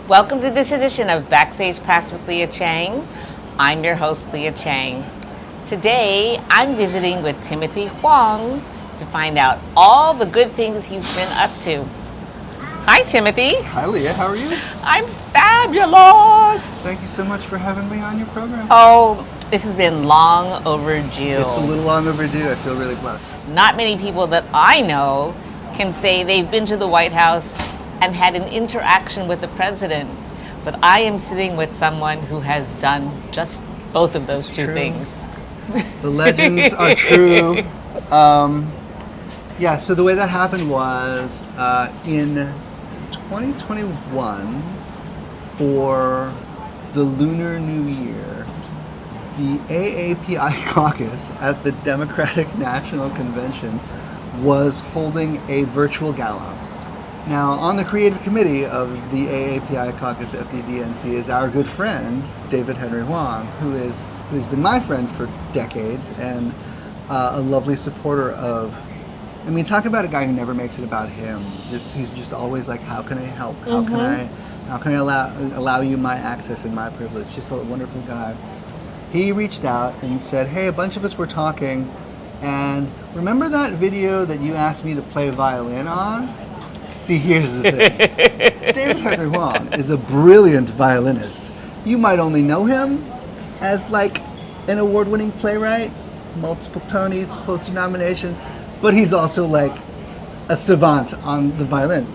Welcome to this edition of Backstage Pass with Lia Chang. I'm your host, Lia Chang. Today, I'm visiting with Timothy Huang to find out all the good things he's been up to. Hi, Timothy. Hi, Lia. How are you? I'm fabulous. Thank you so much for having me on your program. Oh, this has been long overdue. It's a little long overdue. I feel really blessed. Not many people that I know can say they've been to the White House and had an interaction with the president. But I am sitting with someone who has done just both of those two things. The legends are true. So the way that happened was in 2021, for the Lunar New Year, the AAPI caucus at the Democratic National Convention was holding a virtual gala. Now, on the creative committee of the AAPI caucus at the DNC is our good friend, David Henry Hwang, who's been my friend for decades and a lovely supporter of, talk about a guy who never makes it about him. He's just always like, how can I help? How can I allow you my access and my privilege? Just a wonderful guy. He reached out and said, hey, a bunch of us were talking, and remember that video that you asked me to play violin on? See, here's the thing. David Henry Hwang is a brilliant violinist. You might only know him as like an award-winning playwright, multiple Tonys, Pulitzer nominations, but he's also like a savant on the violin.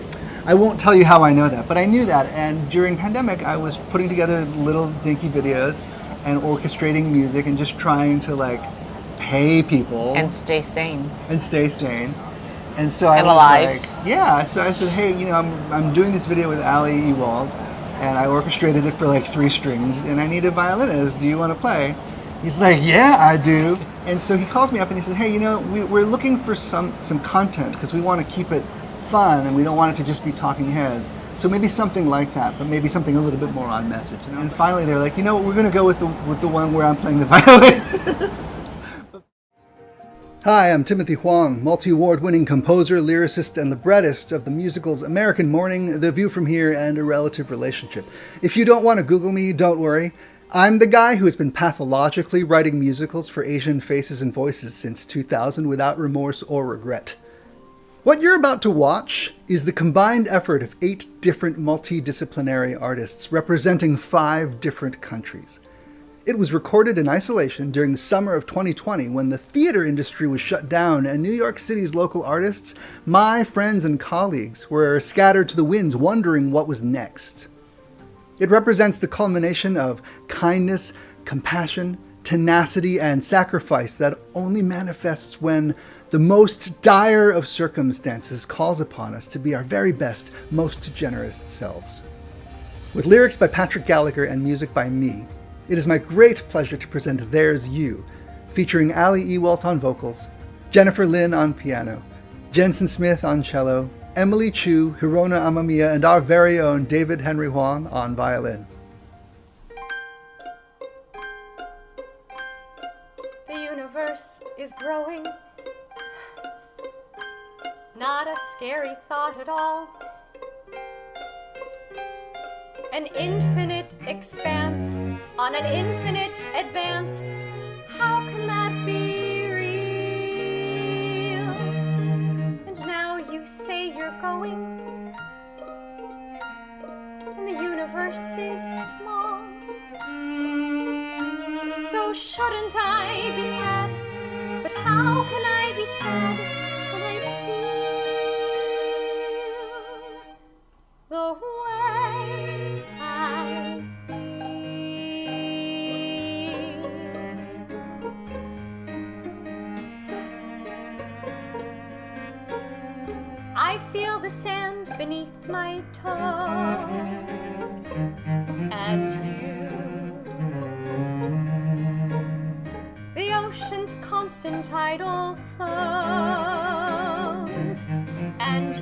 I won't tell you how I know that, but I knew that, and during pandemic I was putting together little dinky videos and orchestrating music and just trying to like pay people. And stay sane. And so I was alive. like, so I said, hey, I'm doing this video with Eoldt, and I orchestrated it for like 3 strings, and I need a violinist. Do you want to play? He's like, yeah, I do. And so he calls me up and he says, hey, we're looking for some content because we want to keep it fun and we don't want it to just be talking heads. So maybe something like that, but maybe something a little bit more on message. And finally they're like, we're going to go with the one where I'm playing the violin. Hi, I'm Timothy Huang, multi-award winning composer, lyricist, and librettist of the musicals American Morning, The View from Here, and A Relative Relationship. If you don't want to Google me, don't worry. I'm the guy who has been pathologically writing musicals for Asian faces and voices since 2000 without remorse or regret. What you're about to watch is the combined effort of 8 different multidisciplinary artists representing 5 different countries. It was recorded in isolation during the summer of 2020 when the theater industry was shut down and New York City's local artists, my friends and colleagues, were scattered to the winds wondering what was next. It represents the culmination of kindness, compassion, tenacity, and sacrifice that only manifests when the most dire of circumstances calls upon us to be our very best, most generous selves. With lyrics by Patrick Gallagher and music by me, it is my great pleasure to present There's You, featuring Eoldt on vocals, Jennifer Lin on piano, Jenson Smith on cello, Emily Chu, Hirona Amamiya, and our very own David Henry Hwang on violin. The universe is growing, not a scary thought at all. An infinite expanse on an infinite advance. How can that be real? And now you say you're going, and the universe is small. So shouldn't I be sad? But how can I be sad when I feel the way I feel? I feel the sand beneath my toes, and the ocean's constant tidal flows, and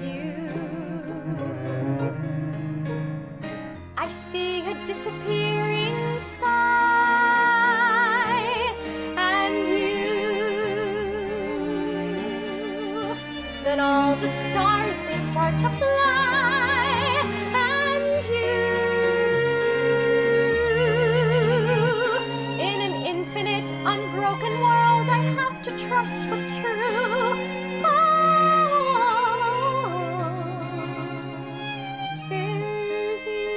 I see a disappearing sky, and then all the stars, they start to fly, and trust what's true. Oh, there's you.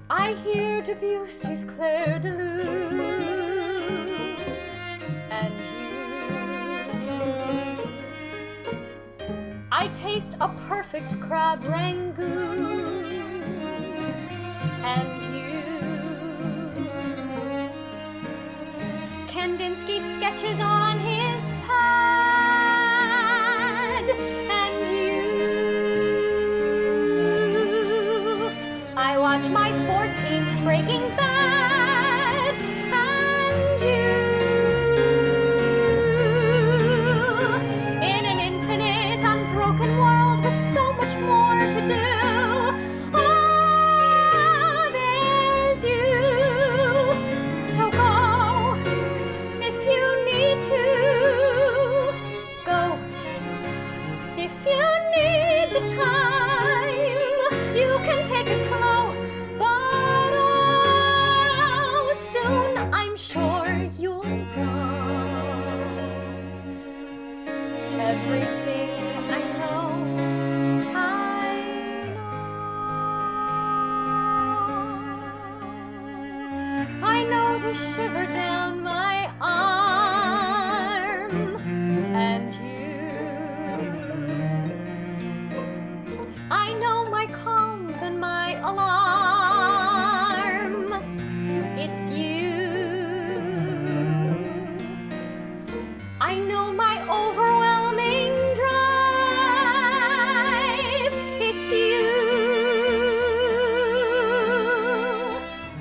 I hear Debussy's Clair de Lune, and you. I taste a perfect crab rangoon, and you. Kandinsky sketches on his pad, and you. I watch my 14th Breaking Bad, and you. In an infinite, unbroken world with so much more to do. Ah, there's you. So go if you need to. Go if you need the time. You can take it slow, but oh, soon I'm sure you'll know everything I know. I know the shiver down my arm, and you. I know my calm than my alarm. It's you. I know my overwhelming drive. It's you.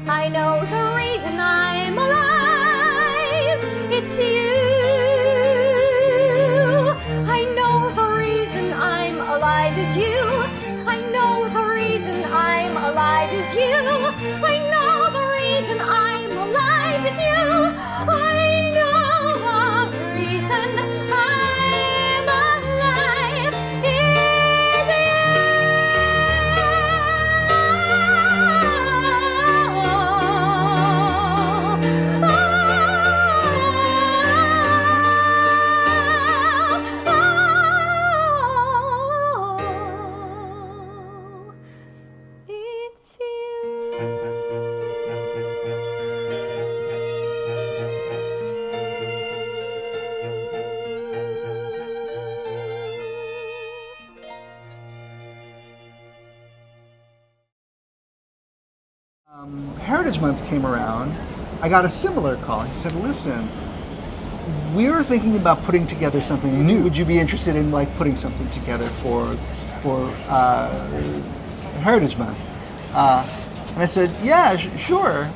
I know the reason I'm alive. It's you. I know the reason I'm alive is you. I know the reason I'm alive is you. I know the reason I'm alive is you. I know the reason I'm alive is it's you. Heritage Month came around, I got a similar call. He said, listen, we're thinking about putting together something new. Would you be interested in like putting something together for Heritage Month? And I said, yeah, sure.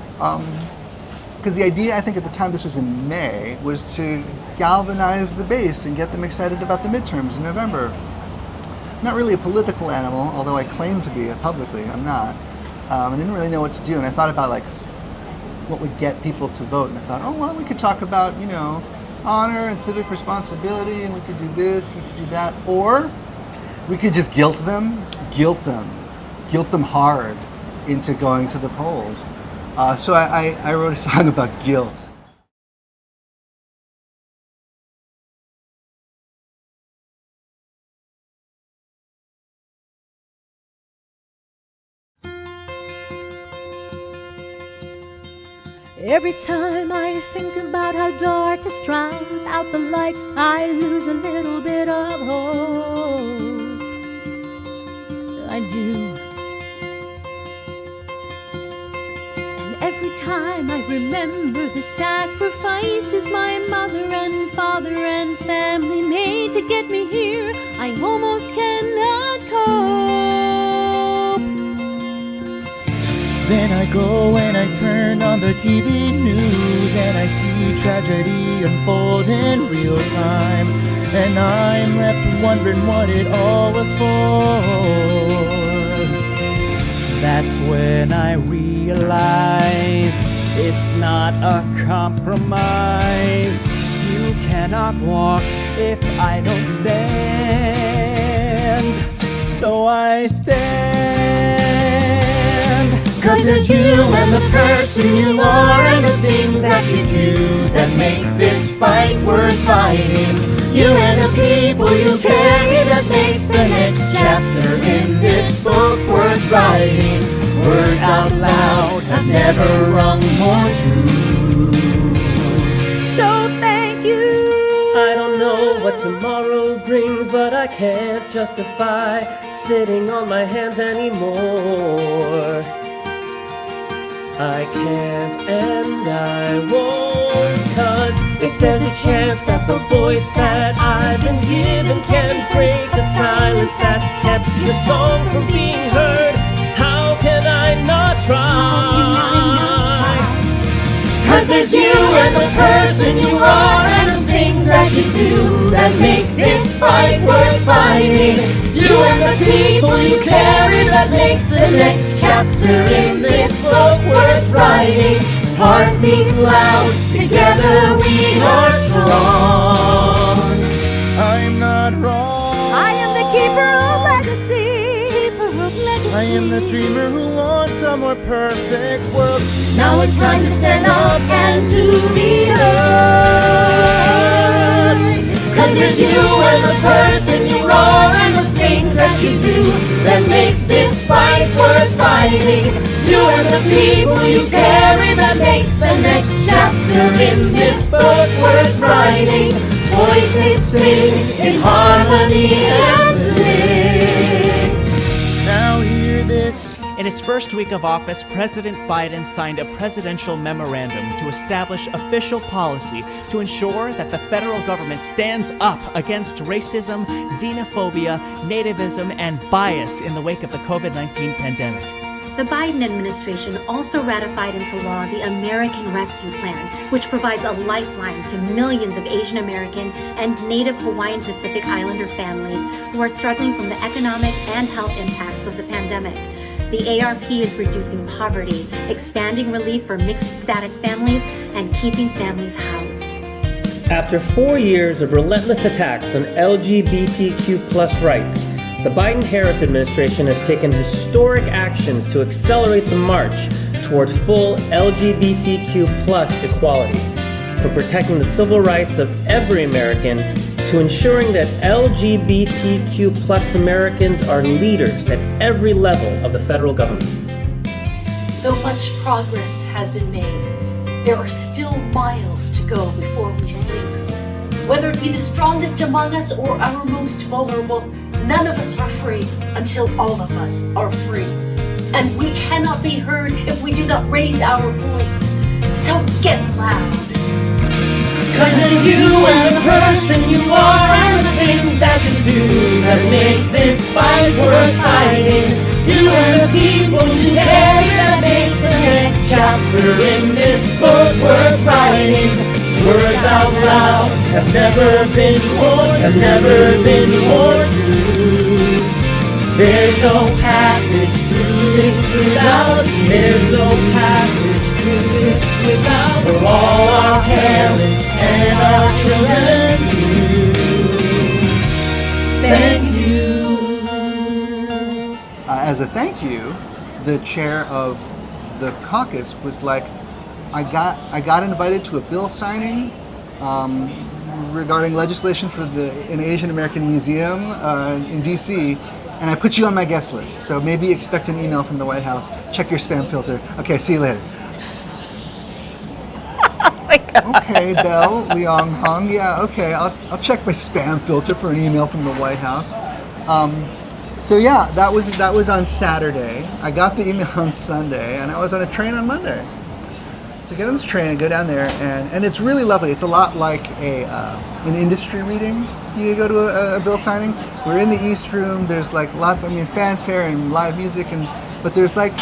Because the idea, I think at the time, this was in May, was to galvanize the base and get them excited about the midterms in November. I'm not really a political animal, although I claim to be publicly. I'm not. I didn't really know what to do, and I thought about like what would get people to vote, and I thought, oh well, we could talk about, you know, honor and civic responsibility, and we could do this, we could do that, or we could just guilt them hard into going to the polls. So I wrote a song about guilt. Every time I think about how darkness drowns out the light, I lose a little bit of hope. I do. And every time I remember the sacrifices my mother and father and family made to get me here, I almost cannot cope. Then I go and I turn on the TV news and I see tragedy unfold in real time, and I'm left wondering what it all was for. That's when I realize it's not a compromise. You cannot walk if I don't stand. So I stand. 'Cause there's you and the person you are and the things that you do that make this fight worth fighting. You and the people you carry that makes the next chapter in this book worth writing. Words out loud have never rung more true. So thank you. I don't know what tomorrow brings, but I can't justify sitting on my hands anymore. I can't and I won't, 'cause if there's a chance that the voice that I've been given can break the silence that's kept the song from being heard, how can I not try? 'Cause there's you and the person you are and the things that you do that make this fight worth fighting. You and the people you carry that makes the next chapter in this book worth writing. Heart beats loud, together we are strong. I'm not wrong. I am the keeper of legacy. I am the dreamer who wants a more perfect world. Now it's time to stand up and to be heard. 'Cause there's you and the person you are and the things that you do that make this fight worth fighting. You and the people you carry that makes the next chapter in this book worth writing. Voices sing in harmony and sing. Now hear this. In his first week of office, President Biden signed a presidential memorandum to establish official policy to ensure that the federal government stands up against racism, xenophobia, nativism, and bias in the wake of the COVID-19 pandemic. The Biden administration also ratified into law the American Rescue Plan, which provides a lifeline to millions of Asian American and Native Hawaiian Pacific Islander families who are struggling from the economic and health impacts of the pandemic. The ARP is reducing poverty, expanding relief for mixed status families, and keeping families housed. After 4 years of relentless attacks on LGBTQ+ rights, the Biden-Harris administration has taken historic actions to accelerate the march toward full LGBTQ+ equality, from protecting the civil rights of every American to ensuring that LGBTQ+ Americans are leaders at every level of the federal government. Though much progress has been made, there are still miles to go before we sleep. Whether it be the strongest among us or our most vulnerable, none of us are free until all of us are free. And we cannot be heard if we do not raise our voice. So get loud. 'Cause it's you and the person you are and the things that you do that make this fight worth fighting. You and the people you carry that makes the next chapter in this book worth writing. Words out loud have never been more true. There's no passage through this without you. There's no passage through this without for all our parents and our children too. Thank you. As a thank you, the chair of the caucus was like, I got invited to a bill signing regarding legislation for an Asian American museum in DC, and I put you on my guest list. So maybe expect an email from the White House. Check your spam filter. Okay, see you later. Oh my God. Okay, Belle, Liang Hong. Yeah, okay. I'll check my spam filter for an email from the White House. So yeah, that was on Saturday. I got the email on Sunday, and I was on a train on Monday. So get on this train and go down there, and it's really lovely. It's a lot like an industry reading. You go to a bill signing. We're in the East Room. There's like lots, fanfare and live music, but there's like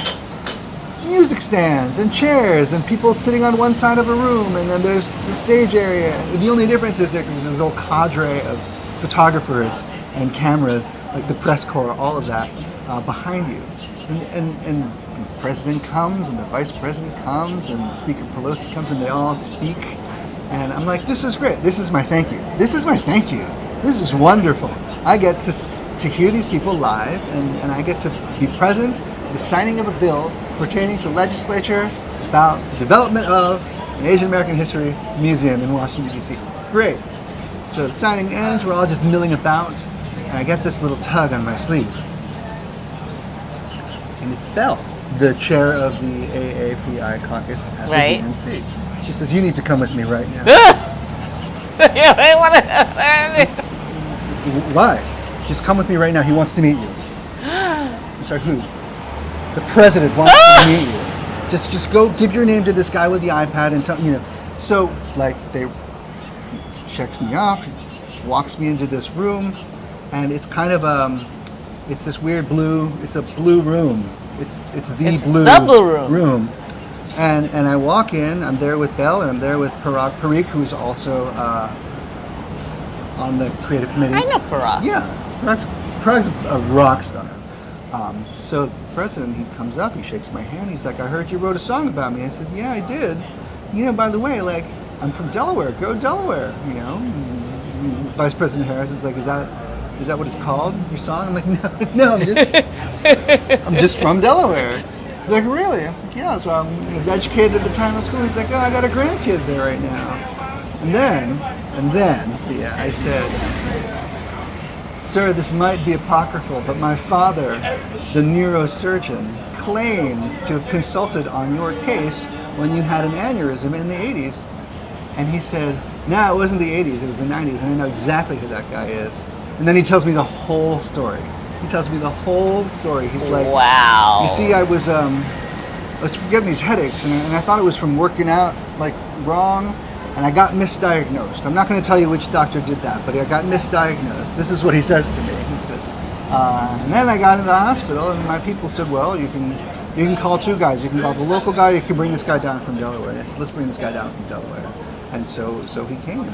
music stands and chairs and people sitting on one side of a room, and then there's the stage area. The only difference is there's this whole cadre of photographers and cameras, like the press corps, all of that behind you, and the president comes and the vice president comes and Speaker Pelosi comes and they all speak, and I'm like, this is great. This is my thank you. This is my thank you. This is wonderful. I get to hear these people live, and I get to be present the signing of a bill pertaining to legislature about the development of an Asian American History Museum in Washington, D.C. Great. So the signing ends, we're all just milling about, and I get this little tug on my sleeve. And it's Belle, the chair of the AAPI caucus at Right. the DNC. She says, you need to come with me right now. Why? Just come with me right now. He wants to meet you. I'm sorry, who? The president wants to meet you. Just go give your name to this guy with the iPad and tell, So, like, they checks me off, walks me into this room, and it's kind of, it's this weird blue, it's a blue room. It's the blue room. And I walk in, I'm there with Belle, and I'm there with Parik, who's also on the creative committee. I know Parak. Yeah, Parag's a rock star. So the president, he comes up, he shakes my hand, he's like, I heard you wrote a song about me. I said, yeah, I did. By the way, like, I'm from Delaware, go Delaware, Vice President Harris is like, is that what it's called, your song? I'm like, no, I'm just from Delaware. He's like, really? I'm like, yeah, so I was educated at the time of school. He's like, oh, I got a grandkid there right now. And then, yeah, I said, sir, this might be apocryphal, but my father, the neurosurgeon, claims to have consulted on your case when you had an aneurysm in the 80s. And he said, no, it wasn't the 80s, it was the 90s, and I know exactly who that guy is. And then he tells me the whole story. He's like, wow. You see, I was getting these headaches, and I thought it was from working out, like, wrong, and I got misdiagnosed. I'm not going to tell you which doctor did that, but I got misdiagnosed. This is what he says to me. He says, and then I got into the hospital, and my people said, well, you can call two guys. You can call the local guy, you can bring this guy down from Delaware. And I said, let's bring this guy down from Delaware. And so he came.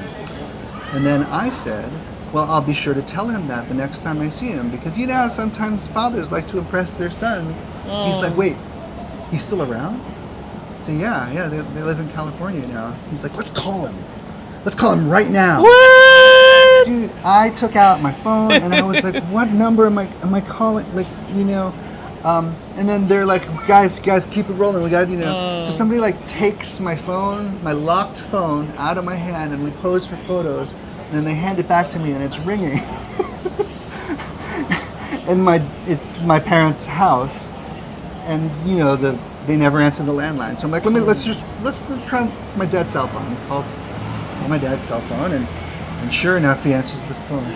And then I said, well, I'll be sure to tell him that the next time I see him, because sometimes fathers like to impress their sons. He's like, wait, he's still around? So yeah, they live in California now. He's like, let's call him right now. What? Dude, I took out my phone and I was like, what number am I calling? Like, and then they're like, guys, keep it rolling. We got, So somebody like takes my phone, my locked phone, out of my hand, and we pose for photos. And then they hand it back to me, and it's ringing. And it's my parents' house, and they never answer the landline. So I'm like, let's try my dad's cell phone. He calls my dad's cell phone, and sure enough, he answers the phone.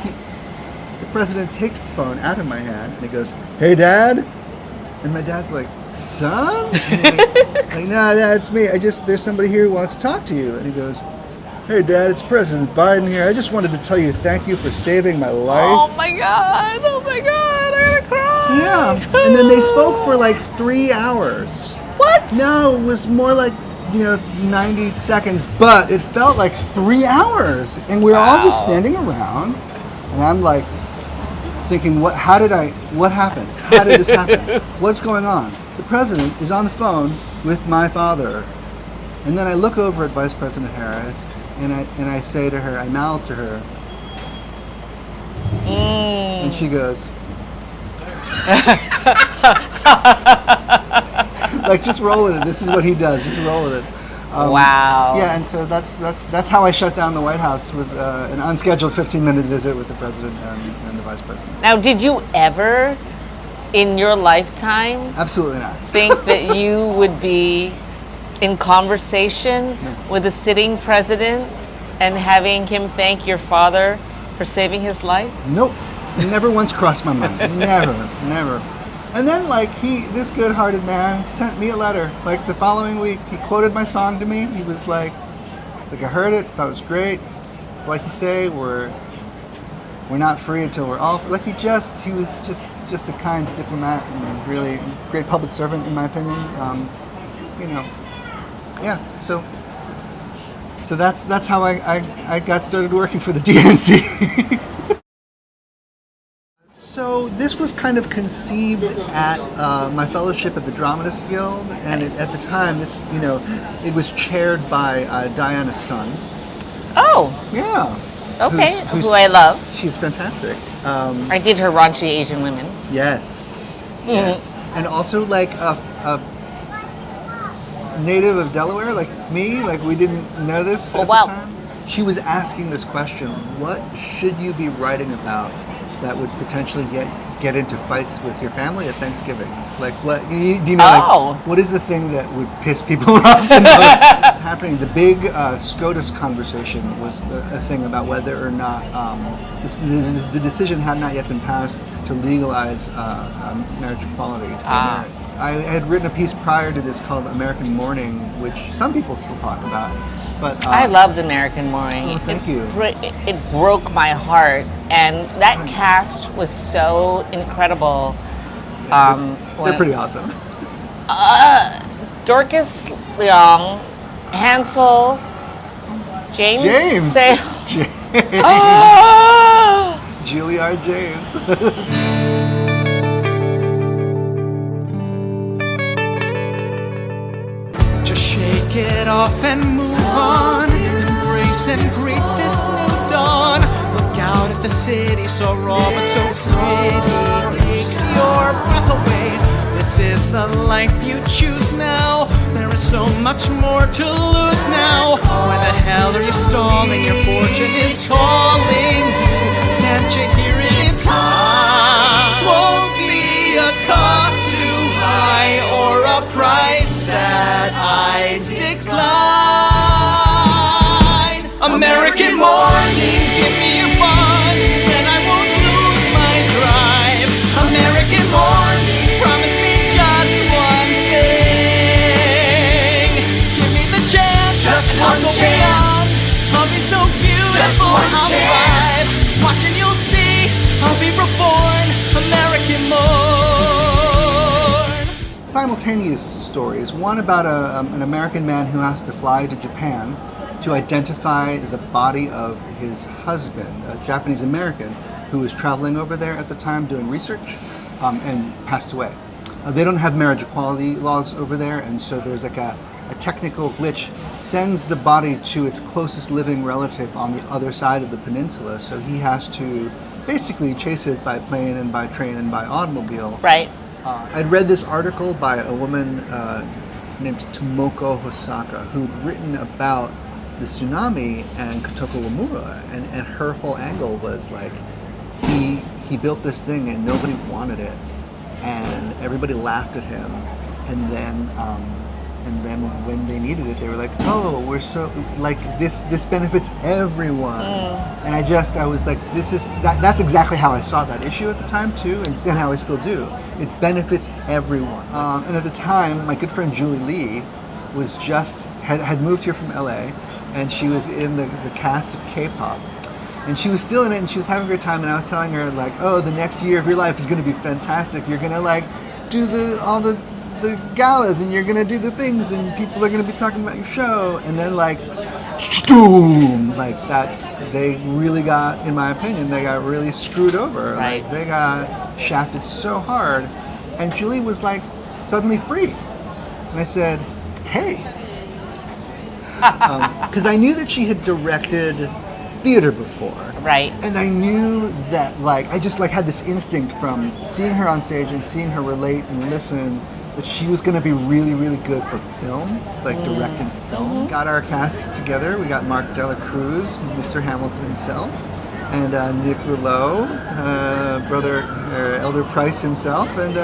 The president takes the phone out of my hand, and he goes, "Hey, Dad," and my dad's like, "Son?" like, no, it's me. There's somebody here who wants to talk to you, and he goes, "Hey, Dad, it's President Biden here. I just wanted to tell you thank you for saving my life." Oh my God, I'm gonna cry. Yeah, and then they spoke for like 3 hours. What? No, it was more like, 90 seconds, but it felt like 3 hours. And we were all just standing around, and I'm like thinking, what happened? How did this happen? What's going on? The president is on the phone with my father. And then I look over at Vice President Harris, and I say to her, I mouth to her, and she goes, like, just roll with it. This is what he does. Just roll with it. Wow. Yeah, and so that's how I shut down the White House with an unscheduled 15-minute visit with the president and the vice president. Now, did you ever, in your lifetime, Absolutely not. think that you would be in conversation with a sitting president and having him thank your father for saving his life? Nope. Never once crossed my mind. Never. And then, this good-hearted man sent me a letter. Like, the following week, he quoted my song to me. He was like, I heard it, thought it was great. It's like you say, we're not free until we're all free. Like, he was just a kind diplomat and a really great public servant, in my opinion. Yeah, so that's how I got started working for the DNC. So this was kind of conceived at my fellowship at the Dramatist Guild, and at the time, it was chaired by Diana's son. Oh. Yeah. Okay, who I love. She's fantastic. I did her raunchy Asian women. Yes. Yes. and also like a native of Delaware, like me, like we didn't know this at the time. She was asking this question: what should you be writing about that would potentially get into fights with your family at Thanksgiving? Like, what do you know? Like, what is the thing that would piss people off the most? Happening, the big SCOTUS conversation was a thing about whether or not the decision had not yet been passed to legalize marriage equality. I had written a piece prior to this called American Mourning, which some people still talk about. But I loved American Mourning. Oh, thank you. It broke my heart, and that cast was so incredible. They're pretty awesome. Dorcas Leong, Hansel, James. Juilliard James. Just shake it off and move on. Embrace and greet this new dawn. Look out at the city, so raw but so pretty. Takes your breath away. This is the life you choose now. There is so much more to lose now. Why the hell are you stalling? Your fortune is calling you. Can't you hear it? It's high. Won't be a cost too high or a price that I decline. American morning, give me a fun, and I won't lose my drive. American morning, promise me just one thing. Give me the chance, just one chance. I'll be so beautiful, I'll thrive. Watching you'll see, I'll be reborn. American morn. Simultaneous stories. One about an American man who has to fly to Japan to identify the body of his husband, a Japanese American who was traveling over there at the time doing research and passed away. They don't have marriage equality laws over there, and so there's like a technical glitch, sends the body to its closest living relative on the other side of the peninsula, so he has to basically chase it by plane and by train and by automobile. Right. I'd read this article by a woman named Tomoko Hosaka who'd written about the tsunami and Kotoko Wamura, and her whole angle was like, he built this thing and nobody wanted it, and everybody laughed at him, and then when they needed it, they were like, oh, we're so, like, this benefits everyone. And I was like, that's exactly how I saw that issue at the time too, and how I still do. It benefits everyone. And at the time, my good friend Julie Lee was had moved here from LA, and she was in the cast of K-pop. And she was still in it, and she was having a great time, and I was telling her, like, oh, the next year of your life is gonna be fantastic. You're gonna, like, do all the galas, and you're gonna do the things, and people are gonna be talking about your show, and then like, boom, like that, they really got, in my opinion, they got really screwed over. Right. Like, they got shafted so hard, and Julie was like suddenly free, and I said, hey, because I knew that she had directed theater before. Right. And I knew that, like, I just like had this instinct from seeing her on stage and seeing her relate and listen, that she was going to be really, really good for film, like directing film. Got our cast together. We got Mark Dela Cruz, Mr. Hamilton himself, and Nick Rouleau, Elder Price himself, and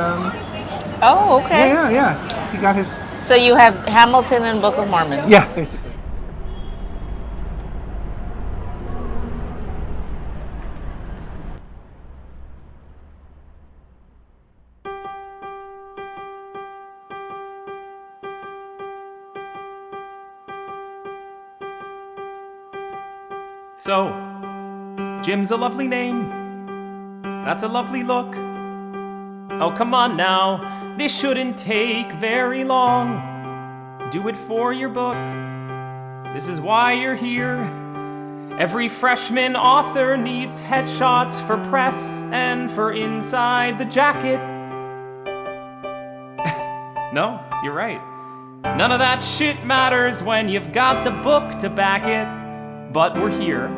oh, okay. Yeah. He got his. So you have Hamilton and Book of Mormon. Yeah, basically. So, Jim's a lovely name. That's a lovely look. Oh, come on now. This shouldn't take very long. Do it for your book. This is why you're here. Every freshman author needs headshots for press and for inside the jacket. No, you're right. None of that shit matters when you've got the book to back it. But we're here,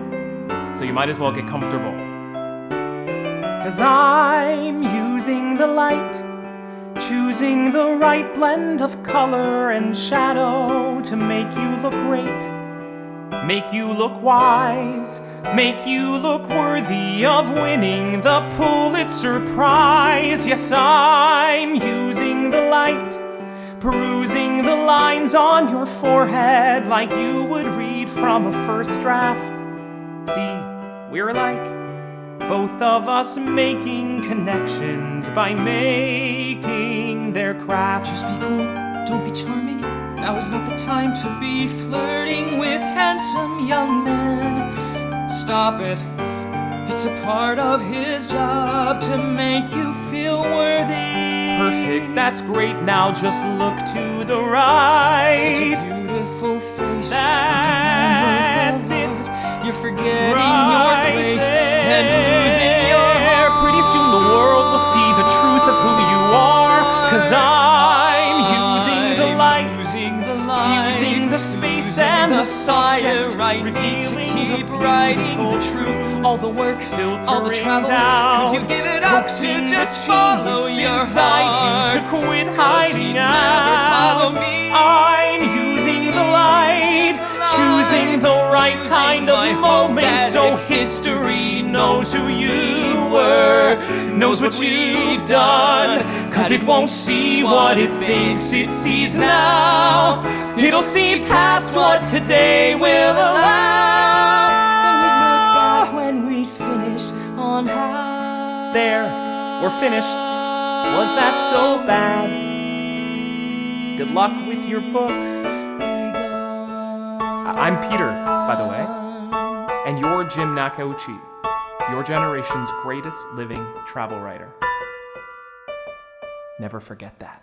so you might as well get comfortable. 'Cause I'm using the light choosing the right blend of color and shadow to make you look great, make you look wise, make you look worthy of winning the Pulitzer Prize. Yes, I'm using the light, perusing the lines on your forehead like you would read from a first draft. See, we're like both of us making connections by making their craft. Just be cool, don't be charming. Now is not the time to be flirting with handsome young men. Stop it. It's a part of his job to make you feel worthy. Perfect, that's great. Now just look to the right. Such a beautiful face. That's it. You're forgetting your place and losing your heart. Pretty soon the world will see the truth of who you are. 'Cause I'm using the light, fusing the space and the fire right revealing to keep the writing the truth. All the work, all the travel, could you give it up to just follow your heart? You to quit 'Cause hiding he'd never follow out. me. I'm using the light, choosing the right kind of moment, so history knows who you were, knows what you've done. 'Cause it won't see what it thinks it sees now. It'll see past what today will allow. Then we'd look back when we'd finished on how. There, we're finished. Was that so bad? Good luck with your book. I'm Peter, by the way, and you're Jim Nakauchi, your generation's greatest living travel writer. Never forget that.